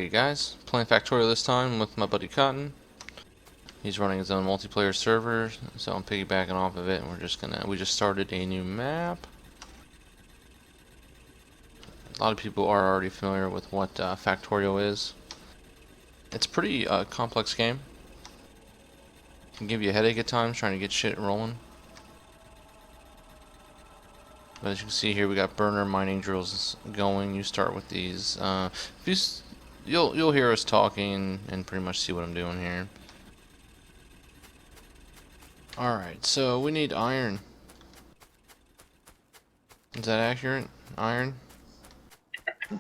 Alrighty guys, playing Factorio this time with my buddy Cotton. He's running his own multiplayer server, so I'm piggybacking off of it, and we just started a new map. A lot of people are already familiar with what Factorio is. It's a pretty complex game. It can give you a headache at times trying to get shit rolling. But as you can see here, we got burner mining drills going. You start with these. You'll hear us talking and pretty much see what I'm doing here. Alright, so we need iron. Is that accurate? Iron?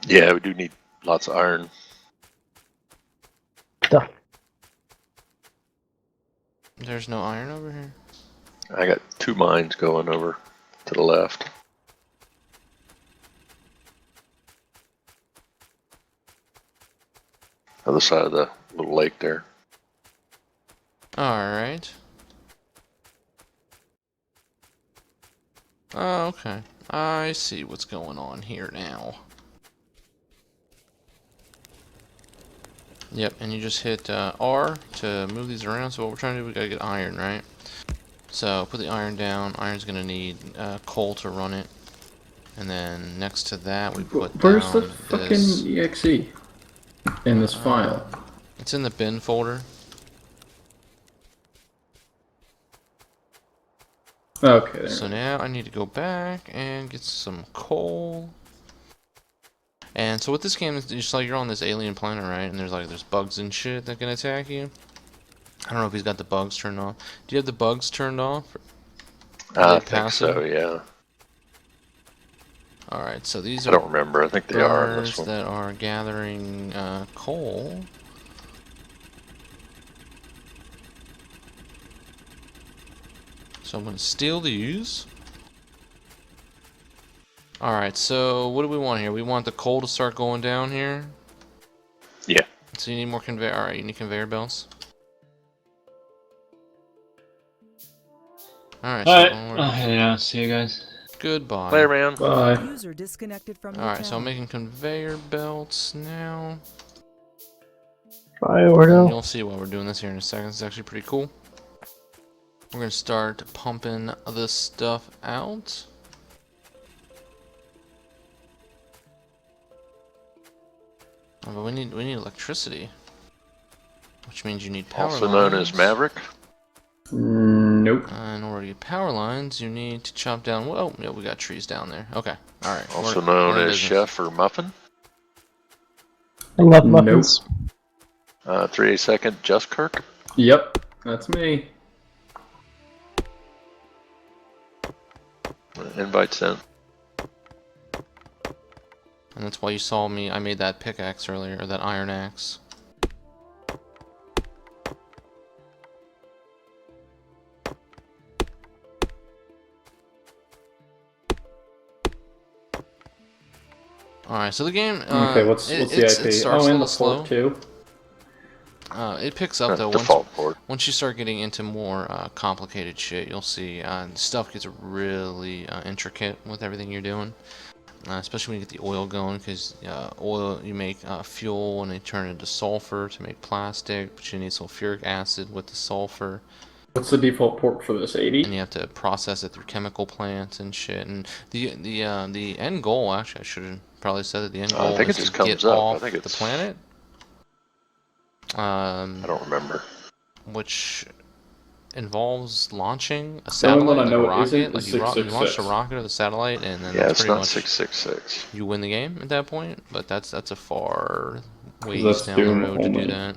Yeah, we do need lots of iron. Duh. There's no iron over here? I got 2 mines going over to the left. Other side of the little lake there. Alright. Oh, okay. I see what's going on here now. Yep, and you just hit R to move these around. So what we're trying to do, we gotta get iron, right? So put the iron down. Iron's gonna need coal to run it. And then next to that, we put Where's down the fucking exe in this file? It's in the bin folder. Okay. There. So now I need to go back and get some coal. And so what this game is, just like you're on this alien planet, right? And there's bugs and shit that can attack you. I don't know if he's got the bugs turned off. Do you have the bugs turned off? I think so, yeah. Alright, so these I are don't remember. I think they are on this birds one. that are gathering coal. So I'm going to steal these. Alright, so what do we want here? We want the coal to start going down here. Yeah. So you need more conveyor. Alright, you need conveyor belts. Alright, yeah, see you guys. Goodbye. Later, man. Bye. User disconnected from your Alright, so I'm channel. making conveyor belts now. Bye, And Ordo. you'll see why we're doing this here in a second. It's actually pretty cool. We're gonna start pumping this stuff out. Oh, but we need electricity, which means you need power Also lines. known as Maverick. Nope. In order to get power lines, you need to chop down. Well, yeah, we got trees down there. Okay, all right. Also we're known in as business. Chef or Muffin. I love muffins. 3 second, Just Kirk. Yep, that's me. Invite sent. And that's why you saw me. I made that pickaxe earlier, or that iron axe. Alright, so the game. Okay, what's the IP? It starts Oh, a and little the slow. port too. It picks up though Default port. once you start getting into more complicated shit. You'll see stuff gets really intricate with everything you're doing, especially when you get the oil going. Because oil, you make fuel and they turn into sulfur to make plastic, but you need sulfuric acid with the sulfur. What's the default port for this? 80? And you have to process it through chemical plants and shit. And the end goal, actually, I should have probably said that the end goal I think is it just to comes get up. off I think the it's... planet. I don't remember. Which involves launching a The only one satellite, I like know a it rocket. isn't Like is you launch a 666. rocket or the satellite, and then Yeah, that's it's pretty not much 666. you win the game at that point. But that's a far ways That's down the Doom road to do only. that.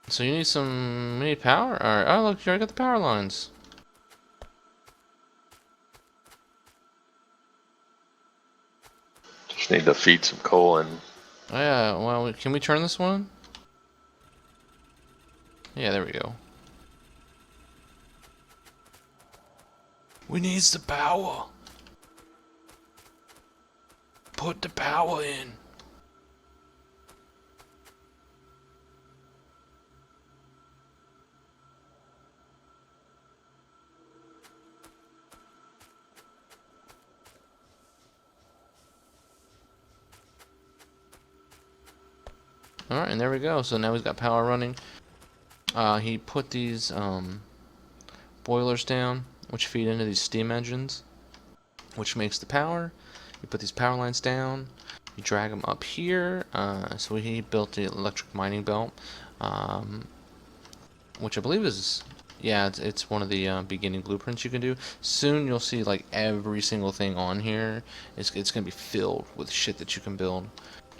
So you need we need power? Alright, oh look, you already got the power lines. Just need to feed some coal in. Oh yeah, well, can we turn this one? Yeah, there we go. We needs the power. Put the power in. Alright, and there we go. So now he's got power running. He put these boilers down, which feed into these steam engines, which makes the power. You put these power lines down, you drag them up here. So he built the electric mining belt, which I believe is, yeah, it's one of the beginning blueprints you can do. Soon you'll see like every single thing on here. It's gonna be filled with shit that you can build.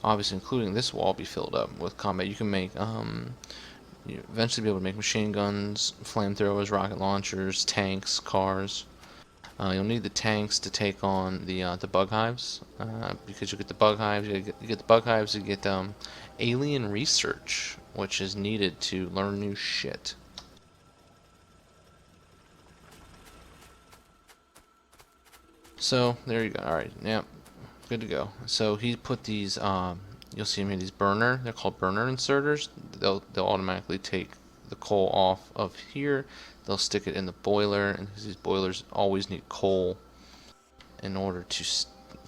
Obviously, including this wall, be filled up with combat. You can make you eventually be able to make machine guns, flamethrowers, rocket launchers, tanks, cars. You'll need the tanks to take on the bug hives, because you get the bug hives. You get the bug hives. You get alien research, which is needed to learn new shit. So there you go. All right, yep, good to go. So he put these. You'll see him here. These burner. They're called burner inserters. They'll automatically take the coal off of here. They'll stick it in the boiler, and these boilers always need coal in order to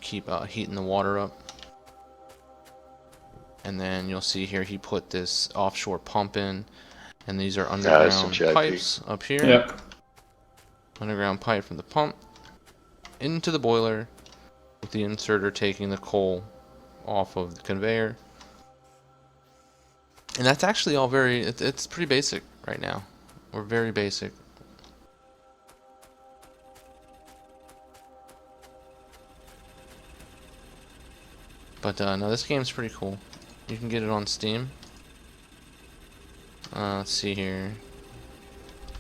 keep heating the water up. And then you'll see here he put this offshore pump in, and these are underground pipes up here. Yep. Underground pipe from the pump into the boiler, with the inserter taking the coal off of the conveyor. And that's actually all very, it's pretty basic right now. We're very basic. But no, this game's pretty cool. You can get it on Steam. Let's see here.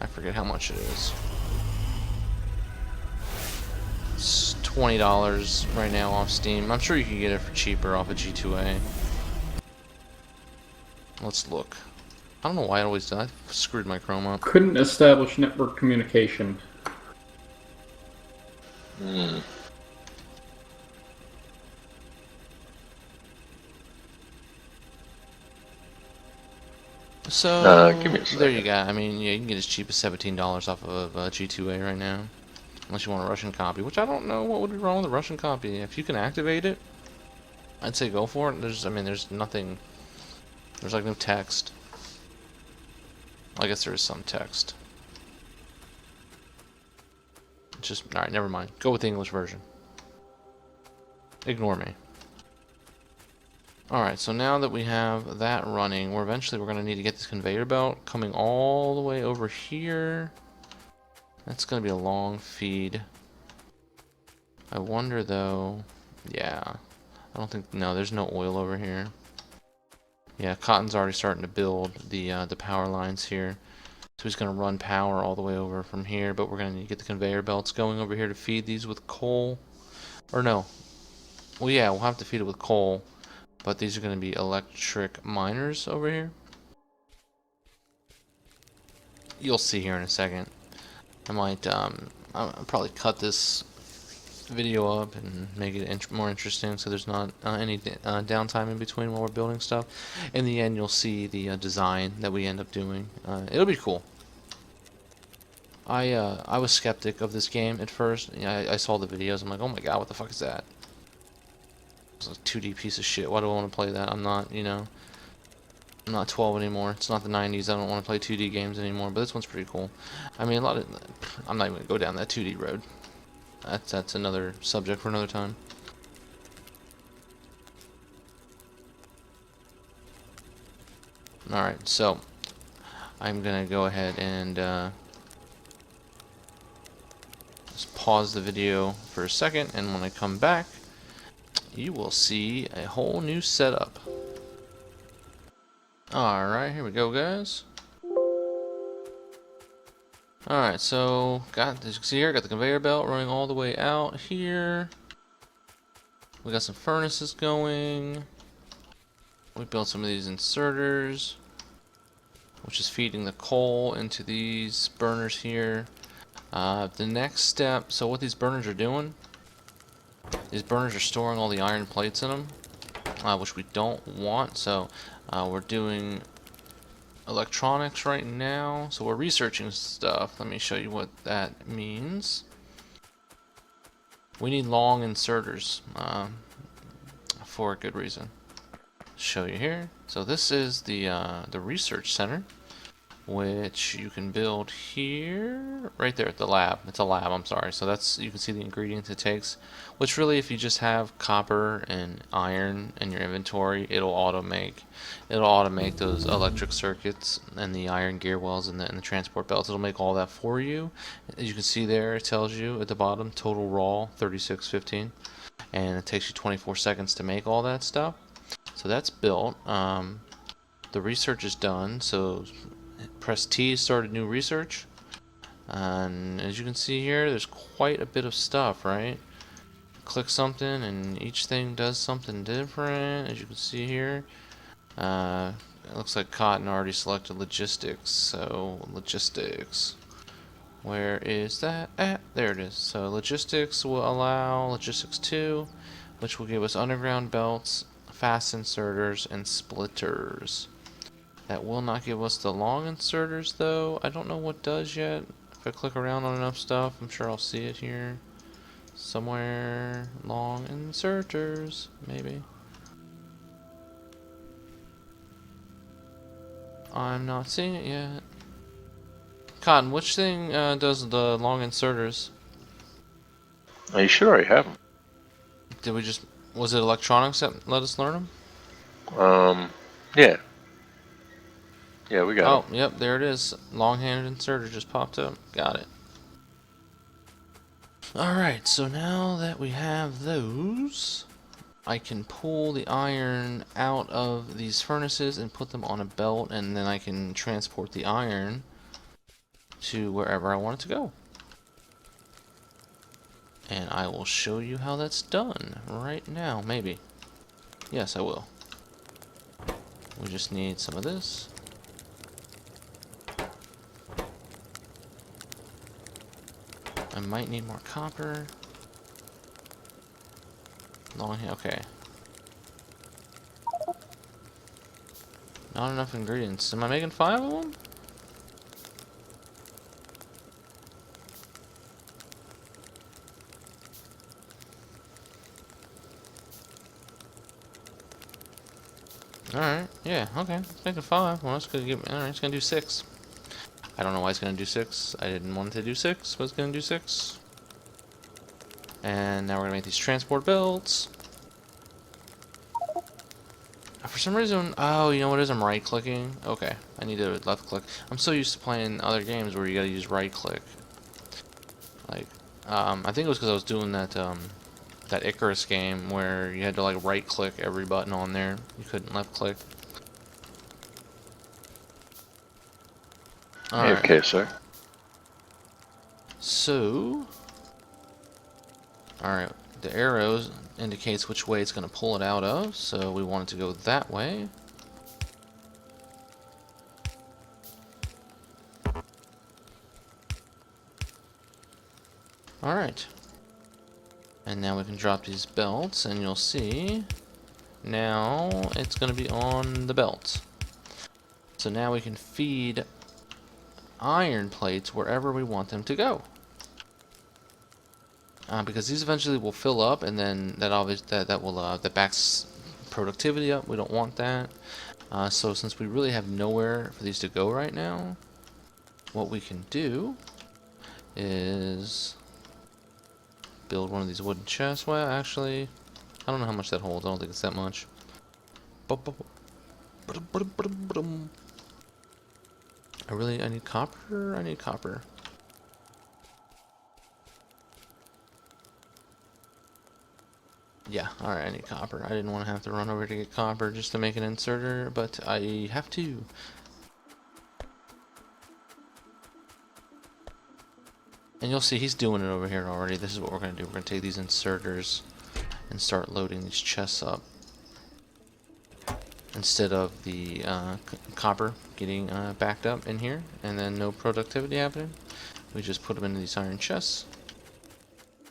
I forget how much it is. It's $20 right now off Steam. I'm sure you can get it for cheaper off of G2A. Let's look. I don't know why it always does. I screwed my Chrome up. Couldn't establish network communication. So give me a second. there you go. I mean, yeah, you can get as cheap as $17 off of G2A right now, unless you want a Russian copy. Which I don't know what would be wrong with a Russian copy. If you can activate it, I'd say go for it. There's nothing. There's like no text. I guess there is some text. It's just alright. Never mind. Go with the English version. Ignore me. Alright, so now that we have that running, we're going to need to get this conveyor belt coming all the way over here. That's going to be a long feed. I wonder though, yeah, I don't think, no, there's no oil over here. Yeah, Cotton's already starting to build the power lines here. So he's going to run power all the way over from here, but we're going to need to get the conveyor belts going over here to feed these with coal. Or no. Well, yeah, we'll have to feed it with coal. But these are going to be electric miners over here. You'll see here in a second. I might I'll probably cut this video up and make it more interesting so there's not any downtime in between while we're building stuff. In the end, you'll see the design that we end up doing. It'll be cool. I was skeptic of this game at first. I saw the videos. I'm like, oh my god, what the fuck is that? It's a 2D piece of shit. Why do I want to play that? I'm not, I'm not 12 anymore. It's not the 90s. I don't want to play 2D games anymore. But this one's pretty cool. I mean, I'm not even gonna go down that 2D road. That's another subject for another time. All right, so I'm gonna go ahead and just pause the video for a second, and when I come back, you will see a whole new setup. Alright, here we go, guys. Alright, so as you can see here, got the conveyor belt running all the way out here. We got some furnaces going. We built some of these inserters, which is feeding the coal into these burners here. The next step, so what these burners are doing, these burners are storing all the iron plates in them, which we don't want. So we're doing electronics right now. So we're researching stuff. Let me show you what that means. We need long inserters for a good reason. show you here. So this is the research center, which you can build here, right there at the lab. It's a lab, I'm sorry. So that's, you can see the ingredients it takes, which really, if you just have copper and iron in your inventory, it'll automate those electric circuits and the iron gear wells and the transport belts. It'll make all that for you. As you can see there, it tells you at the bottom, total raw 3615, and it takes you 24 seconds to make all that stuff. So that's built. The research is done, so press T to start a new research. And as you can see here, there's quite a bit of stuff, right? Click something and each thing does something different, as you can see here. It looks like Cotton already selected logistics, so logistics. Where is that at? There it is. So logistics will allow logistics 2, which will give us underground belts, fast inserters, and splitters. That will not give us the long inserters though. I don't know what does yet. If I click around on enough stuff, I'm sure I'll see it here. Somewhere. Long inserters, maybe. I'm not seeing it yet. Cotton, which thing does the long inserters? You should already have Did we just... Was it electronics that let us learn them? them. Yeah. Yeah, we got Oh, them. yep, there it is. Long-handed inserter just popped up. Got it. Alright, so now that we have those, I can pull the iron out of these furnaces and put them on a belt, and then I can transport the iron to wherever I want it to go. And I will show you how that's done right now, maybe. Yes, I will. We just need some of this. I might need more copper. Okay. Not enough ingredients. Am I making 5 of them? Alright, yeah, okay. It's making 5. Well, it's gonna give me. Alright, it's gonna do 6. I don't know why it's gonna do 6. I didn't want it to do 6, but it's gonna do 6. And now we're gonna make these transport belts. For some reason, oh, you know what it is? I'm right clicking. Okay, I need to left click. I'm so used to playing other games where you gotta use right click. Like, I think it was because I was doing that, that Icarus game where you had to like right click every button on there. You couldn't left click. Alright. Okay, sir. So, alright, the arrows indicates which way it's going to pull it out of, so we want it to go that way. Alright. And now we can drop these belts, and you'll see, now it's going to be on the belt. So now we can feed iron plates wherever we want them to go. Because these eventually will fill up, and then that backs productivity up. We don't want that. So since we really have nowhere for these to go right now, what we can do is build one of these wooden chests. Well, actually, I don't know how much that holds. I don't think it's that much. I need copper. I need copper. Yeah, alright, I need copper. I didn't want to have to run over to get copper just to make an inserter, but I have to. And you'll see he's doing it over here already. This is what we're going to do. We're going to take these inserters and start loading these chests up. Instead of the copper getting backed up in here and then no productivity happening, we just put them into these iron chests.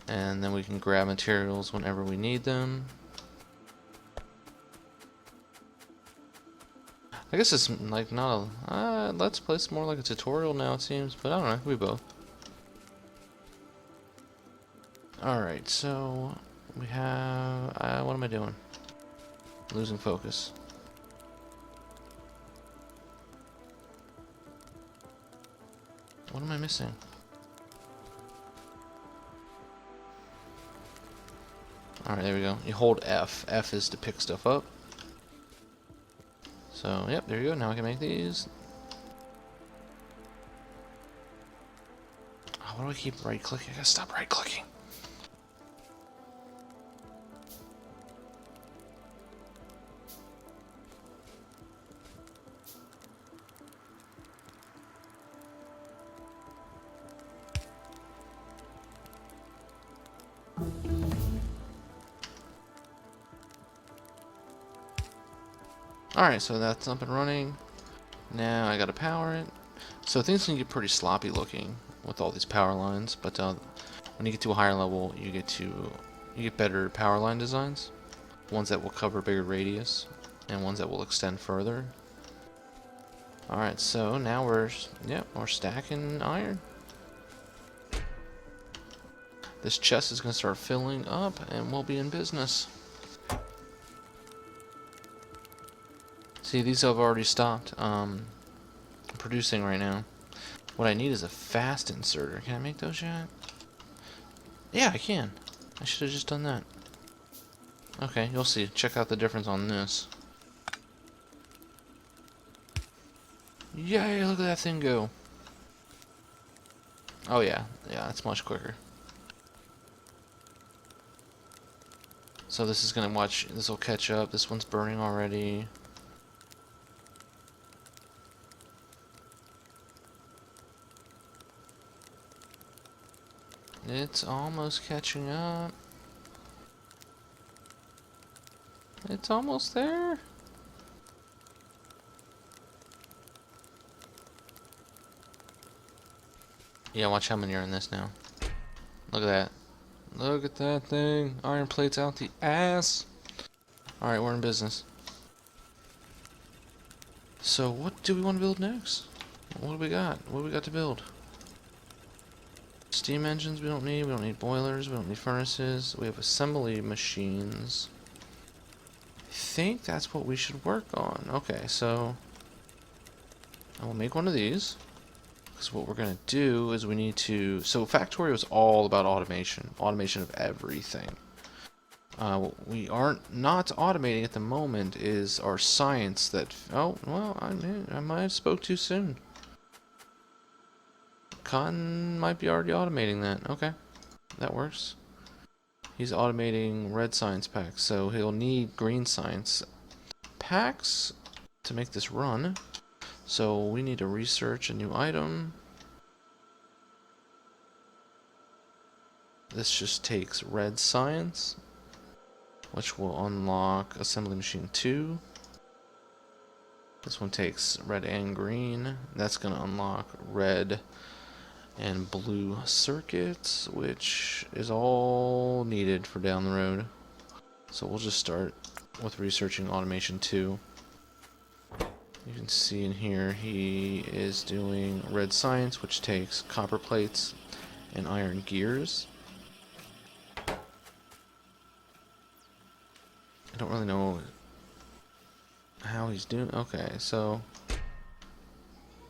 And then we can grab materials whenever we need them. I guess it's like not a let's play. It's more like a tutorial now, it seems, but I don't know. We both. Alright, so we have. What am I doing? Losing focus. What am I missing? Alright, there we go. You hold F. F is to pick stuff up. So, yep, there you go. Now I can make these. Oh, why do I keep right-clicking? I gotta stop right-clicking. Alright, so that's up and running. Now I gotta power it. So things can get pretty sloppy looking with all these power lines, but when you get to a higher level, you get better power line designs, ones that will cover a bigger radius, and ones that will extend further. All right, so now we're stacking iron. This chest is gonna start filling up, and we'll be in business. See, these have already stopped producing right now. What I need is a fast inserter. Can I make those yet? Yeah, I can. I should have just done that. Okay, you'll see. Check out the difference on this. Yay, look at that thing go. Oh yeah, it's much quicker. So this is gonna this will catch up. This one's burning already. It's almost catching up. It's almost there. Yeah, watch how many are in this now. Look at that. Look at that thing. Iron plates out the ass. Alright, we're in business. So what do we want to build next? What do we got? What do we got to build? Steam engines we don't need boilers, we don't need furnaces, we have assembly machines. I think that's what we should work on. Okay, so I will make one of these. Because what we're going to do is we need to... So Factorio is all about automation. Automation of everything. What we aren't not automating at the moment is our science that... Oh, well, I might have spoke too soon. Cotton might be already automating that. Okay, that works. He's automating red science packs, so he'll need green science packs to make this run. So we need to research a new item. This just takes red science, which will unlock assembly machine 2. This one takes red and green. That's going to unlock red and blue circuits, which is all needed for down the road. So we'll just start with researching automation 2. You can see in here he is doing red science, which takes copper plates and iron gears. I don't really know how he's doing. Okay, so...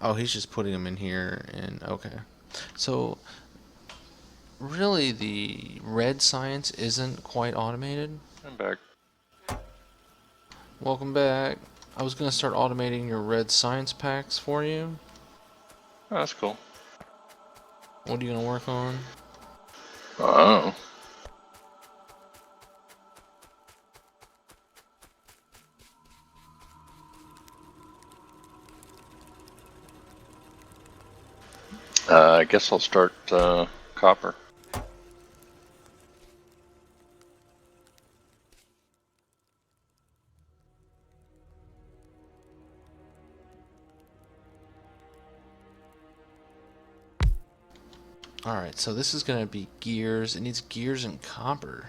Oh, he's just putting them in here, and okay. So, really, the red science isn't quite automated. I'm back. Welcome back. I was going to start automating your red science packs for you. Oh, that's cool. What are you going to work on? Oh. I guess I'll start copper. Alright, so this is going to be gears. It needs gears and copper.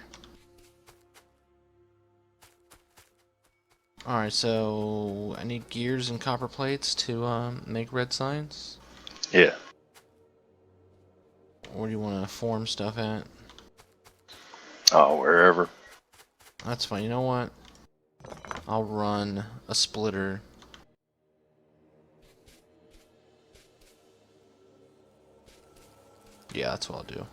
Alright, so I need gears and copper plates to make red signs. Yeah. Where do you want to form stuff at? Oh, wherever. That's fine. You know what? I'll run a splitter. Yeah, that's what I'll do.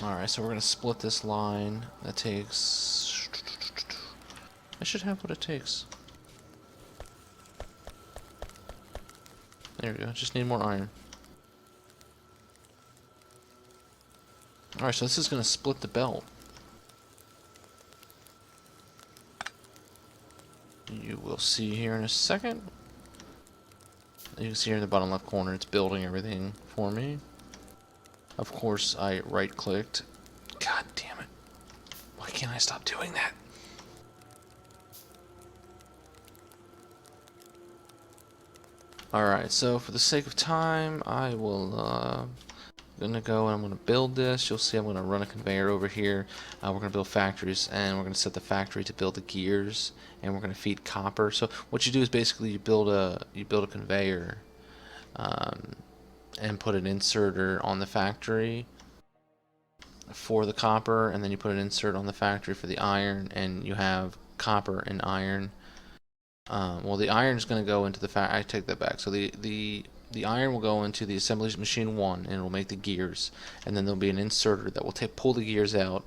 Alright, so we're going to split this line. That takes... I should have what it takes. There we go. Just need more iron. Alright, so this is going to split the belt. You will see here in a second. You can see here in the bottom left corner, it's building everything for me. Of course, I right-clicked. God damn it. Why can't I stop doing that? Alright, so for the sake of time, I will, gonna go and I'm gonna build this. You'll see I'm gonna run a conveyor over here. We're gonna build factories, and we're gonna set the factory to build the gears, and we're gonna feed copper. So what you do is basically you build a conveyor, and put an inserter on the factory for the copper, and then you put an insert on the factory for the iron, and you have copper and iron. Well, the iron is going to go into the I take that back. So the iron will go into the assembly machine 1, and it will make the gears, and then there'll be an inserter that will pull the gears out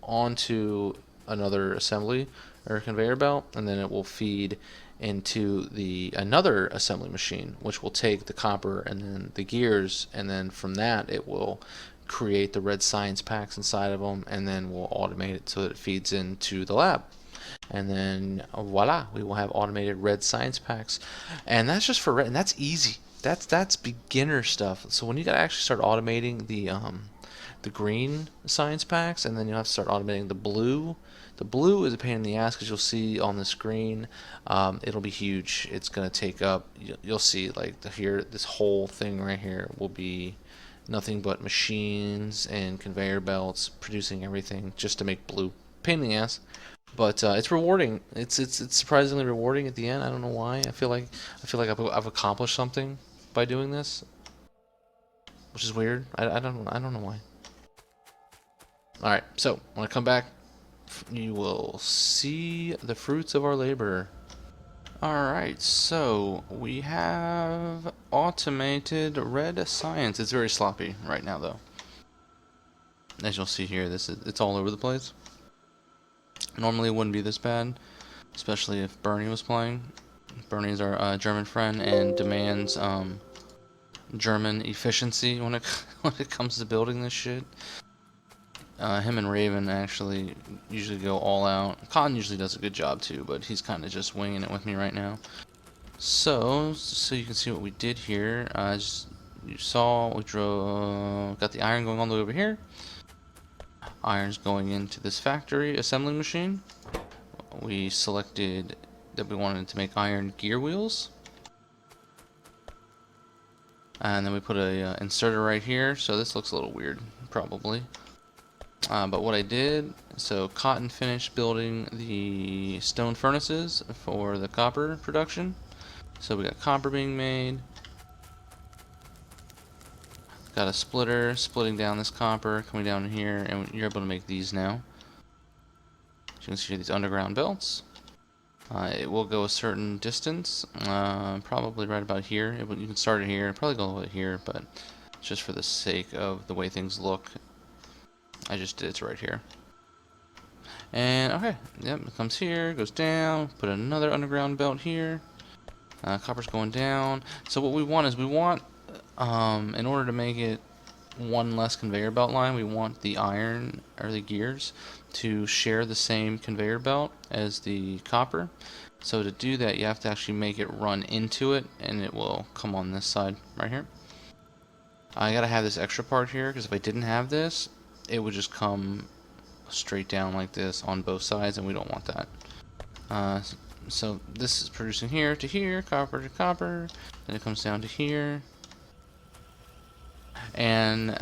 onto another assembly or conveyor belt, and then it will feed into another assembly machine, which will take the copper and then the gears, and then from that it will create the red science packs inside of them, and then we'll automate it so that it feeds into the lab. And then voila, we will have automated red science packs, and that's just for red, and that's easy. That's beginner stuff. So when you gotta actually start automating the green science packs, and then you'll have to start automating the blue. The blue is a pain in the ass because you'll see on the screen, it'll be huge. It's gonna take up. You'll see like here, this whole thing right here will be nothing but machines and conveyor belts producing everything just to make blue. Pain in the ass. But it's rewarding. It's surprisingly rewarding at the end. I don't know why. I feel like I've accomplished something by doing this, which is weird. I don't know why. All right, so when I come back, you will see the fruits of our labor. All right, so we have automated red science. It's very sloppy right now, though. As you'll see here, it's all over the place. Normally it wouldn't be this bad, especially if Bernie was playing. Bernie is our German friend and demands German efficiency when it comes to building this shit. Him and Raven actually usually go all out. Cotton usually does a good job too, but he's kind of just winging it with me right now. So you can see what we did here. You saw we got the iron going all the way over here. Iron's going into this factory assembling machine. We selected that we wanted to make iron gear wheels, and then we put a inserter right here. So this looks a little weird, probably. But what I did, so Cotton finished building the stone furnaces for the copper production. So we got copper being made. Got a splitter splitting down this copper, coming down here, and you're able to make these now. You can see these underground belts. It will go a certain distance, probably right about here. You can start it here, probably go a little bit here, but just for the sake of the way things look, I just did it right here. And okay, yep, it comes here, goes down, put another underground belt here. Copper's going down. So what we want is in order to make it one less conveyor belt line, we want the iron or the gears to share the same conveyor belt as the copper. So to do that, you have to actually make it run into it, and it will come on this side right here. I gotta have this extra part here because if I didn't have this, it would just come straight down like this on both sides, and we don't want that. So this is producing here to here, copper to copper, then it comes down to here. And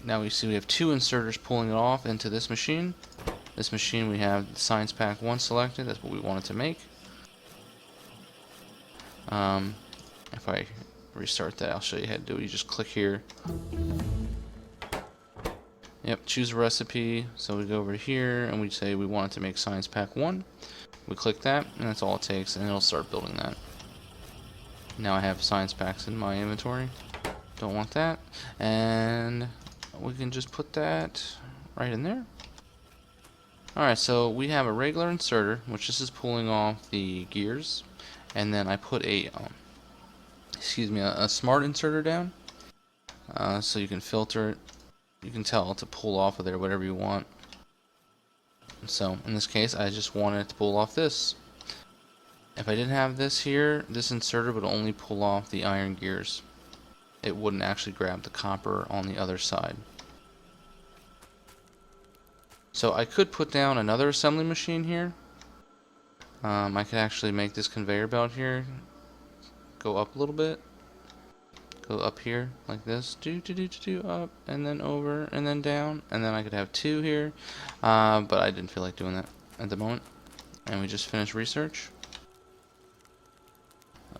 now we see we have two inserters pulling it off into this machine. This machine we have the Science Pack 1 selected, that's what we wanted to make. If I restart that, I'll show you how to do it. You just click here. Yep, choose a recipe. So we go over here and we say we want it to make Science Pack 1. We click that, and that's all it takes, and it'll start building that. Now I have science packs in my inventory. Don't want that. And we can just put that right in there. Alright, so we have a regular inserter, which this is pulling off the gears. And then I put a, a smart inserter down. So you can filter it. You can tell to pull off of there whatever you want. So in this case, I just wanted to pull off this. If I didn't have this here, this inserter would only pull off the iron gears. It wouldn't actually grab the copper on the other side. So I could put down another assembly machine here. I could actually make this conveyor belt here go up a little bit. Go up here like this. Up and then over and then down. And then I could have two here. But I didn't feel like doing that at the moment. And we just finished research.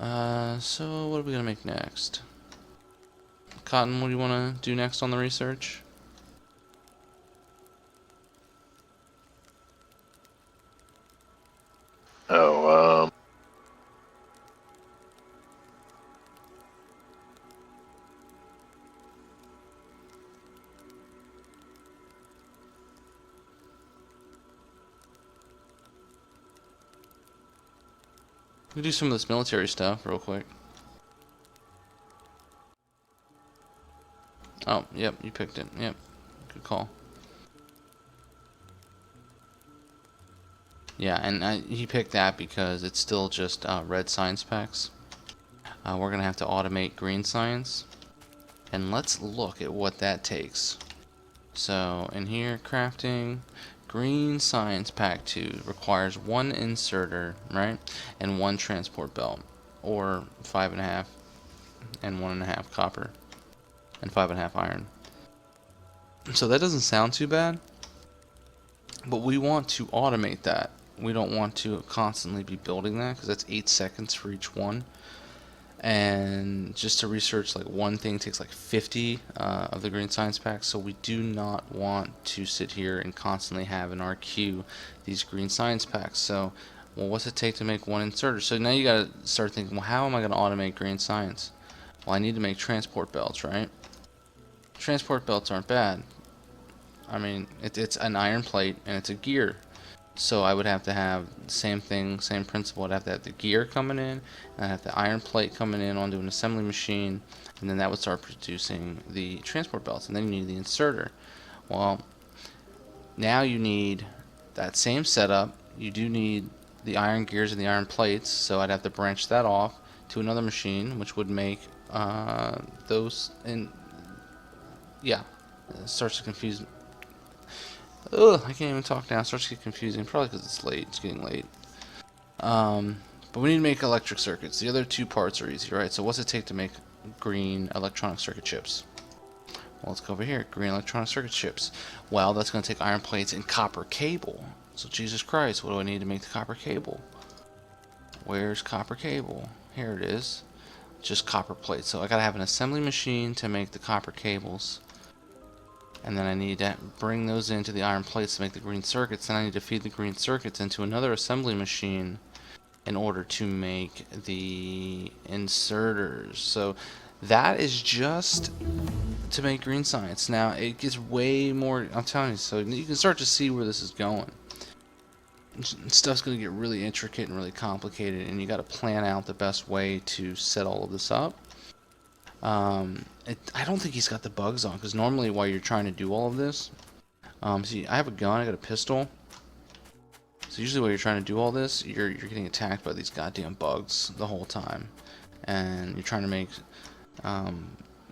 So what are we going to make next? Cotton, what do you want to do next on the research? Oh, We can do some of this military stuff real quick. Oh, yep, you picked it. Yep, good call. Yeah, and he picked that because it's still just red science packs. We're gonna have to automate green science, and let's look at what that takes. So in here, crafting, green science pack 2 requires one inserter, right, and one transport belt, or 5.5 and 1.5 copper, and 5.5 iron. So that doesn't sound too bad, but we want to automate that. We don't want to constantly be building that because that's 8 seconds for each one. And just to research like one thing takes like 50 of the green science packs, so we do not want to sit here and constantly have in our queue these green science packs. So, well, what's it take to make one inserter? So now you gotta start thinking, well, how am I gonna automate green science? Well, I need to make transport belts, right? Transport belts aren't bad. I mean, it's an iron plate and it's a gear. So I would have to have the same thing, same principle. I'd have to have the gear coming in, and I'd have the iron plate coming in onto an assembly machine, and then that would start producing the transport belts, and then you need the inserter. Well, now you need that same setup. You do need the iron gears and the iron plates, so I'd have to branch that off to another machine, which would make those, and yeah, it starts to confuse. Ugh, I can't even talk now. It starts to get confusing, probably because it's late. It's getting late. But we need to make electric circuits. The other two parts are easy, right? So what's it take to make green electronic circuit chips? Well, let's go over here. Green electronic circuit chips. Well, that's going to take iron plates and copper cable. So Jesus Christ, what do I need to make the copper cable? Where's copper cable? Here it is. Just copper plates. So I got to have an assembly machine to make the copper cables. And then I need to bring those into the iron plates to make the green circuits. Then I need to feed the green circuits into another assembly machine in order to make the inserters. So that is just to make green science. Now it gets way more, I'm telling you, so you can start to see where this is going. Stuff's going to get really intricate and really complicated, and you got to plan out the best way to set all of this up. I don't think he's got the bugs on, because normally while you're trying to do all of this, see, I have a gun, I got a pistol. So usually while you're trying to do all this, you're getting attacked by these goddamn bugs the whole time, and you're trying to make,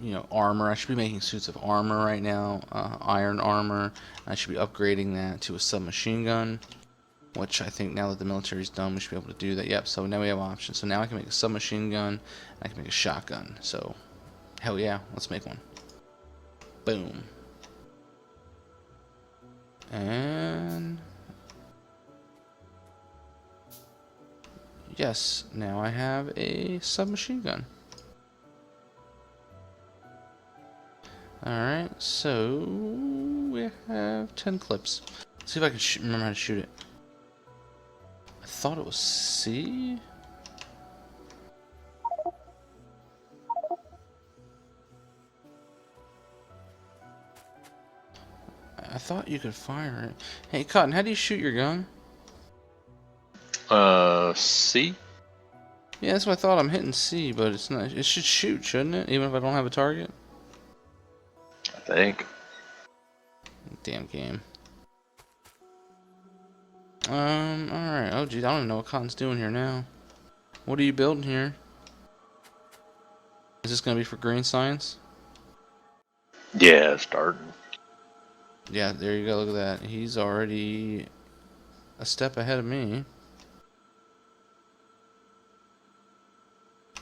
you know, armor. I should be making suits of armor right now, iron armor. I should be upgrading that to a submachine gun, which I think now that the military's done, we should be able to do that. Yep. So now we have options. So now I can make a submachine gun, and I can make a shotgun. So. Hell yeah, let's make one. Boom. And yes, now I have a submachine gun. Alright, so we have 10 clips. Let's see if I can remember how to shoot it. I thought it was C. I thought you could fire it. Hey, Cotton, how do you shoot your gun? C? Yeah, that's what I thought. I'm hitting C, but it's not. It should shoot, shouldn't it? Even if I don't have a target? I think. Damn game. Alright. Oh, geez, I don't even know what Cotton's doing here now. What are you building here? Is this gonna be for green science? Yeah, starting. Yeah, there you go. Look at that. He's already a step ahead of me.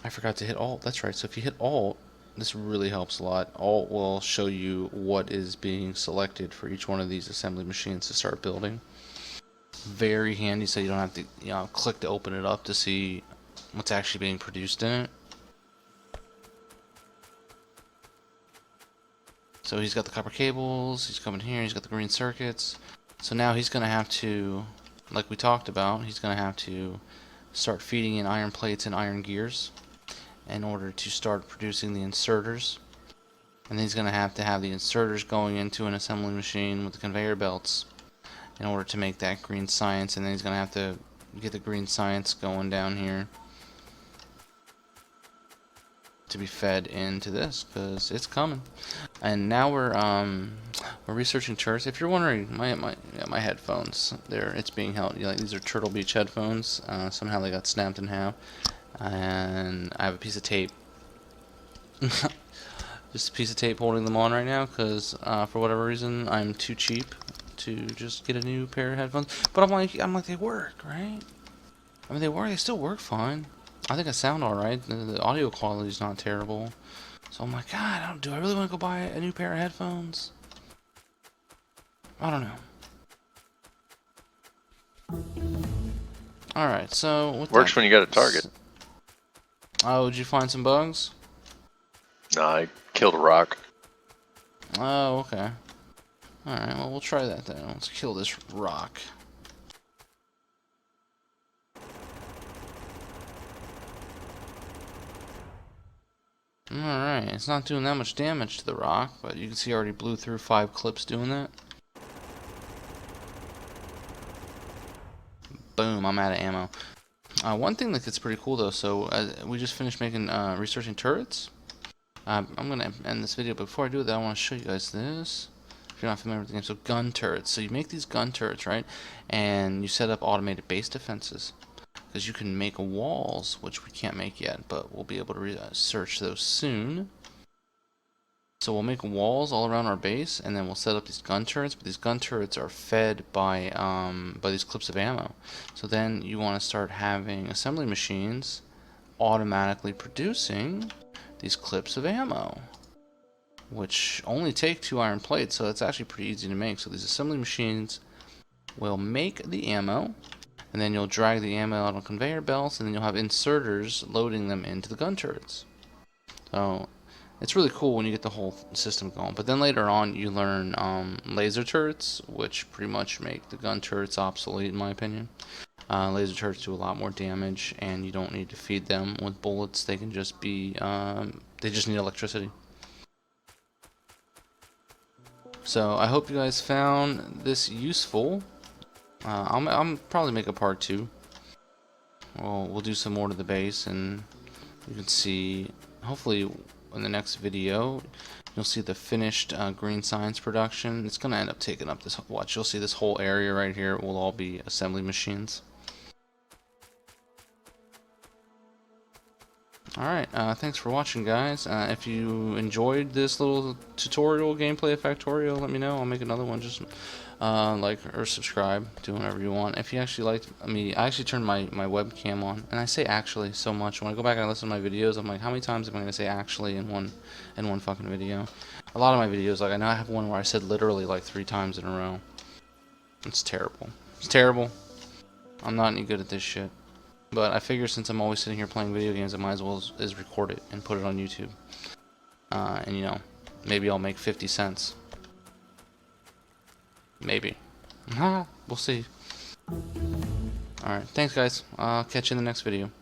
I forgot to hit Alt. That's right. So if you hit Alt, this really helps a lot. Alt will show you what is being selected for each one of these assembly machines to start building. Very handy, so you don't have to, click to open it up to see what's actually being produced in it. So he's got the copper cables, he's coming here, he's got the green circuits. So now he's going to have to, like we talked about, he's going to have to start feeding in iron plates and iron gears in order to start producing the inserters. And then he's going to have the inserters going into an assembly machine with the conveyor belts in order to make that green science. And then he's going to have to get the green science going down here to be fed into this, because it's coming. And now we're researching turrets. If you're wondering, my headphones, it's being held. Like, these are Turtle Beach headphones. Somehow they got snapped in half, and I have a piece of tape. Just a piece of tape holding them on right now, because for whatever reason I'm too cheap to just get a new pair of headphones. But I'm like they work, right? I mean, they work. They still work fine. I think I sound alright. The audio quality is not terrible. So I'm like, God, do I really want to go buy a new pair of headphones? I don't know. Alright, so with Works that, when you got a target. Oh, did you find some bugs? No, I killed a rock. Oh, okay. Alright, well, we'll try that then. Let's kill this rock. Alright, it's not doing that much damage to the rock, but you can see I already blew through 5 clips doing that. Boom, I'm out of ammo. One thing that gets pretty cool though, so we just finished making researching turrets. I'm going to end this video, but before I do that, I want to show you guys this. If you're not familiar with the game, so gun turrets. So you make these gun turrets, right? And you set up automated base defenses. Because you can make walls, which we can't make yet, but we'll be able to research those soon. So we'll make walls all around our base, and then we'll set up these gun turrets. But these gun turrets are fed by these clips of ammo. So then you want to start having assembly machines automatically producing these clips of ammo, which only take 2 iron plates. So it's actually pretty easy to make. So these assembly machines will make the ammo, and then you'll drag the ammo out on conveyor belts, and then you'll have inserters loading them into the gun turrets. So it's really cool when you get the whole system going. But then later on you learn laser turrets, which pretty much make the gun turrets obsolete in my opinion. Laser turrets do a lot more damage, and you don't need to feed them with bullets. They can just be, they just need electricity. So I hope you guys found this useful. I'm probably make a part 2. We'll do some more to the base, and you can see, hopefully in the next video, you'll see the finished green science production. It's gonna end up taking up this. Watch, you'll see this whole area right here will all be assembly machines. Alright, thanks for watching, guys. If you enjoyed this little tutorial gameplay of Factorio, let me know. I'll make another one. Just like or subscribe, do whatever you want. If you actually liked me, I actually turned my webcam on, and I say actually so much. When I go back and I listen to my videos, I'm like, how many times am I going to say actually in one fucking video? A lot of my videos, like I know I have one where I said literally like 3 times in a row. It's terrible. It's terrible. I'm not any good at this shit. But I figure since I'm always sitting here playing video games, I might as well is record it and put it on YouTube. And you know, maybe I'll make 50 cents. Maybe. We'll see. Alright, thanks guys. I'll catch you in the next video.